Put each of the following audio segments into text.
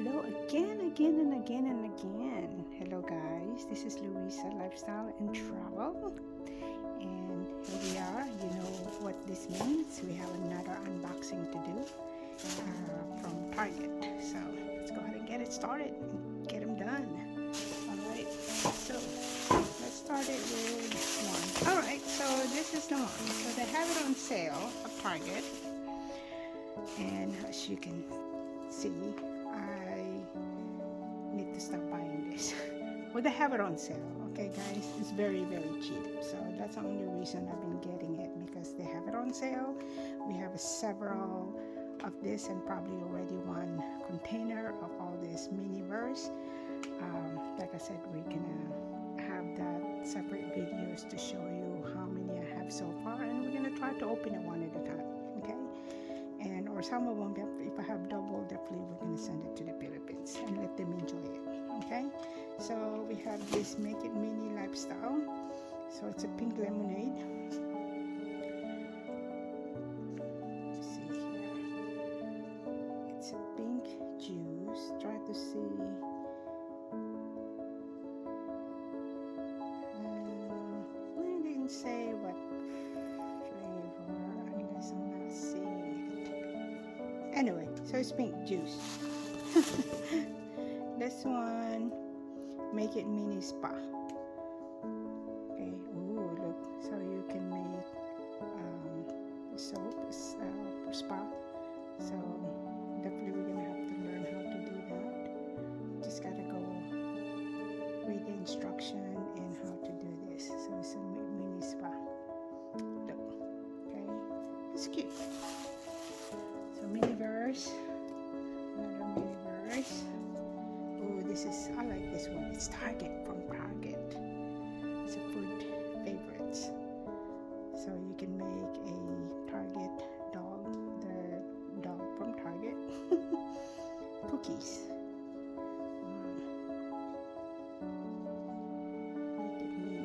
Hello again. Hello guys, this is Louisa Lifestyle and Travel, and here we are. You know what this means. We have another unboxing to do from Target. So let's go ahead and get it started and get them done. Alright, so let's start it with one. Alright, so this is the one. So they have it on sale at Target, and as you can see, I need to stop buying this. Well, they have it on sale, okay guys? It's very cheap, so that's the only reason I've been getting it, because they have it on sale. We have several of this, and probably already one container of all this mini-verse. Like I said, we're gonna have that separate videos to show you how many I have so far, and we're gonna try to open it one at a time, okay? And or some of them, if I have double, definitely we're going to send it to the Philippines and let them enjoy it. Okay, so we have this Make It Mini Lifestyle. So it's a pink lemonade. Let's see here, it's a pink juice. Try to see. We didn't say what flavor unless I'm not seeing it. Anyway, so it's pink juice. This one, Make It Mini Spa. Okay, ooh, look, so you can make soap for spa. So definitely we're gonna have to learn how to do that. Just gotta go read the instruction and how to do this. So it's a mini spa. Look, okay, it's cute. So mini-verse, another mini-verse. Oh, this is, I like this one. It's Target, from Target. It's a food favorites. So you can make a Target dog, the dog from Target. Cookies. Make it mini.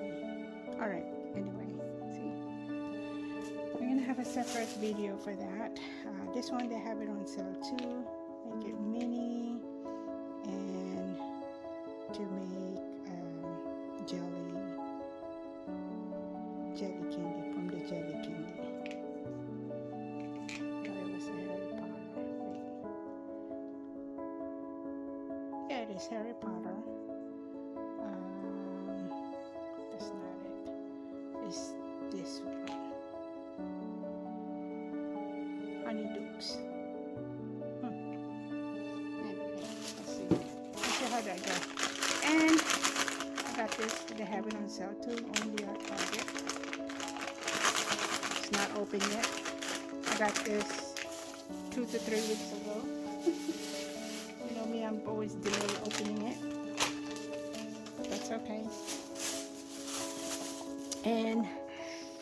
Alright, anyway, see. We're gonna have a separate video for that. This one, they have it on sale too. Make it mini, and to make jelly candy, from the jelly candy. Oh, it was a Harry Potter. Wait. Yeah, it is Harry Potter. That's not it. It's this one. Honeydukes. Anyway, let's see how that goes. And I got this. They have it on sale too, only at Target. It's not open yet. I got this 2 to 3 weeks ago. You know me, I'm always delayed opening it. That's okay. And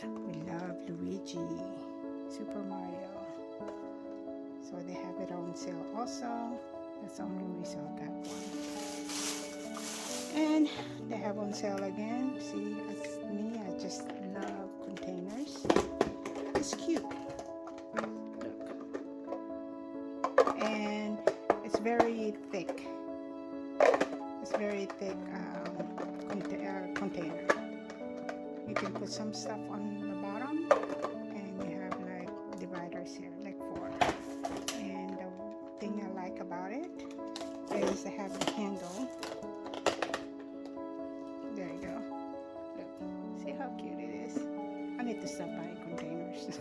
we love Luigi, Super Mario. So they have it on sale also. That's the only reason I got one. And they have on sale again. See, as me, I just love containers. It's cute. Look. And it's very thick. It's very thick container. You can put some stuff on the bottom, and you have like dividers here, like 4. And the thing I like about it is they have a handle. There you go. Look, see how cute it is. I need to stop buying containers.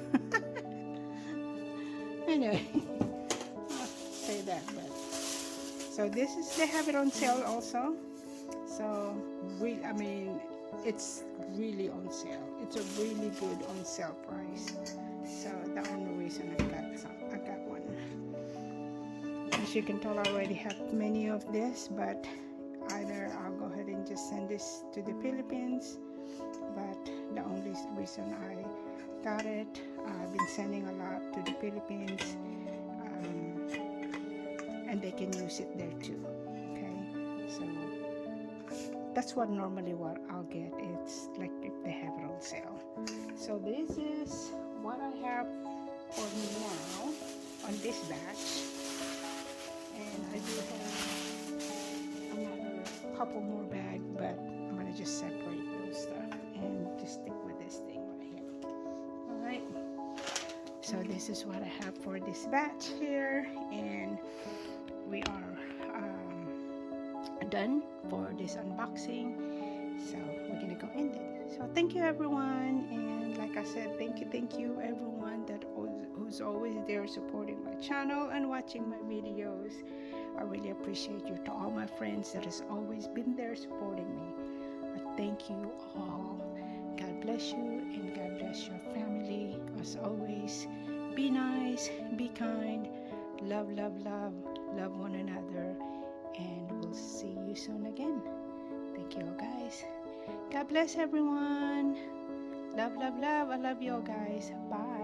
Anyway, I'll say that. But so this is, they have it on sale also. So I mean, it's really on sale. It's a really good on sale price. So the only reason I got one. As you can tell, I already have many of this, but either I'll go ahead and just send this to the Philippines. But the only reason I got it, I've been sending a lot to the Philippines, and they can use it there too. Okay, so that's what normally what I'll get. It's like if they have it on sale. So this is what I have for now on this batch. And I do have another couple more bags, but I'm gonna just separate those stuff and just stick with this thing right here. All right. So this is what I have for this batch here, and we are done for this unboxing. So we're gonna go end it. So thank you everyone, and like I said, thank you everyone that who's always there supporting my channel and watching my videos. I really appreciate you. To all my friends that has always been there supporting me, I thank you all. God bless you, and God bless your family. As always, be nice, be kind, love, love, love, love one another, and we'll see you soon again. Thank you all guys. God bless everyone. Love, love, love. I love you all guys. Bye.